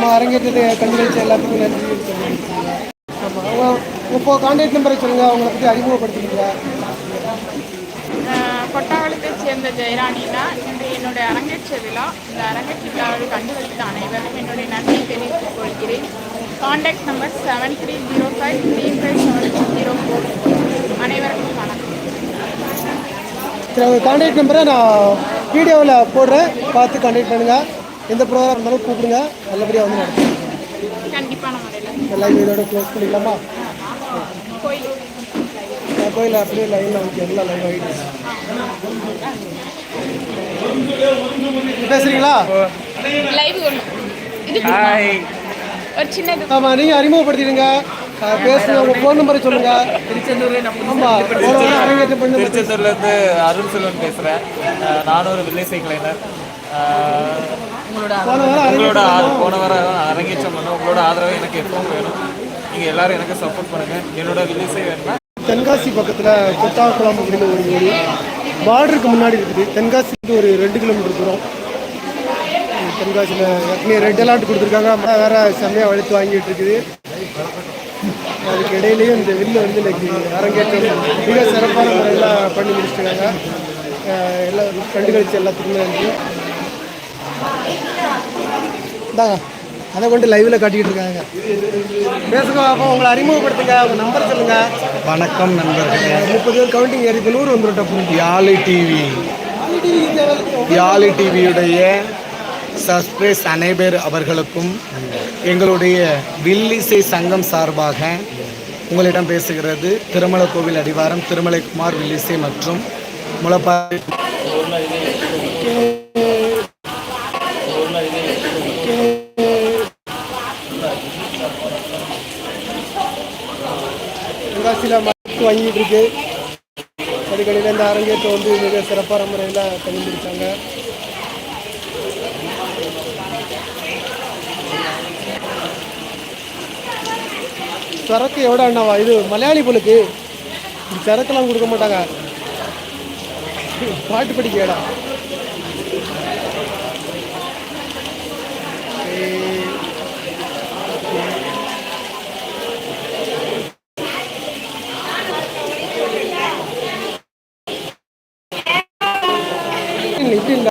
நம்ம அரங்கேற்றத்தை கண்டுகளிச்ச எல்லாத்துக்கும் நன்றி சொல்லியிருக்கீங்க. ஆமாம், உங்கள் கான்டாக்ட் நம்பரை சொல்லுங்கள், அவங்களை பற்றி அறிமுகப்படுத்திக்கிறீங்க. கொட்டாவளத்தைச் சேர்ந்த ஜெயராணினா என்னுடைய அரங்கேற்ற விழா. இந்த அரங்கேற்ற விழாவில் கண்டுகளித்த அனைவரும் என்னுடைய நன்றியை தெரிவித்துக் கொள்கிறேன். Contact number 7305357604. அனைவருக்கும் வணக்கம். சரி, உங்கள் கான்டாக்ட் நம்பரை நான் வீடியோவில் போடுறேன், பார்த்து கான்டாக்ட் பண்ணுங்கள். எந்த ப்ரோக்ராம் இருந்தாலும் கூப்பிடுங்க, நல்லபடியாக வந்து நடத்துங்க. கண்டிப்பான முறையில் லைவ் இதோட க்ளோஸ் பண்ணிக்கலாமா? கோயில் அப்படியே லைவில் வந்து எல்லாம் லைவ் ஆகிட்டு பேசுறீங்களா? ஆமாம், நீங்கள் அறிமுகப்படுத்திடுங்க, பேசுங்க, உங்கள் ஃபோன் நம்பரை சொல்லுங்கள். ஆமாம், திருச்செந்தூர்லேருந்து அருள் செல்வன் பேசுகிறேன். நானும் ஒரு வில்லேஜ் கலைஞர். போன வாரம் அரங்கேற்றம் பண்ண உங்களோட ஆதரவு எனக்கு எப்பவும் வேணும். நீங்கள் எல்லோரும் எனக்கு சப்போர்ட் பண்ணுங்கள். என்னோட வில்லேஜை வேணும்னா தென்காசி பக்கத்தில் கொட்டாக்குளம் அப்படின்னு ஒரு ஊர் பார்டருக்கு முன்னாடி இருக்குது. தென்காசிக்கு ஒரு 2 கிலோமீட்டர் தூரம். தென்காசியில் ஏற்கனவே ரெட் அலர்ட் கொடுத்துருக்காங்க, மழை வேறு செம்மையாக வழுத்து வாங்கிட்டு இருக்குது. அதுக்கு இடையிலேயும் இந்த வில்லு வந்து இன்னைக்கு அரங்கேற்றம் மிக சிறப்பான முறையில் பண்ணி முடிச்சுட்டாங்க. எல்லாம் கண்டுகளிச்சு எல்லாத்துக்குமே நன்றி. இந்தாங்க, அதை கொண்டு லைவில் காட்டிக்கிட்டு இருக்காங்க. பேசுங்க, அப்போ உங்களை அறிமுகப்படுத்துங்க, உங்கள் நம்பர் சொல்லுங்கள். வணக்கம் நண்பர்களே. 30 பேர் கவுண்டிங் ஏறிக்கு 100 வந்துவிட்டோம். யாழி டிவியுடைய சப்ஸ்கிரைஸ் அனைவர் அவர்களுக்கும் எங்களுடைய வில்லிசை சங்கம் சார்பாக உங்களிடம் பேசுகிறது திருமலை கோவில் அடிவாரம் திருமலைக்குமார் வில்லிசை மற்றும் முளப்பாறை. தென்காசியில் மருந்து வாங்கிட்டு இருக்கு. அதுக்கடையில் இந்த அரங்கேற்றம் வந்து மிக சிறப்பான முறையில் கண்டுபிடிச்சாங்க. சரக்கு எவ்வளோ அண்ணாவா? இது மலையாளி பொழுது சரக்கெல்லாம் கொடுக்க மாட்டாங்க, பாட்டு படிக்க இடம்.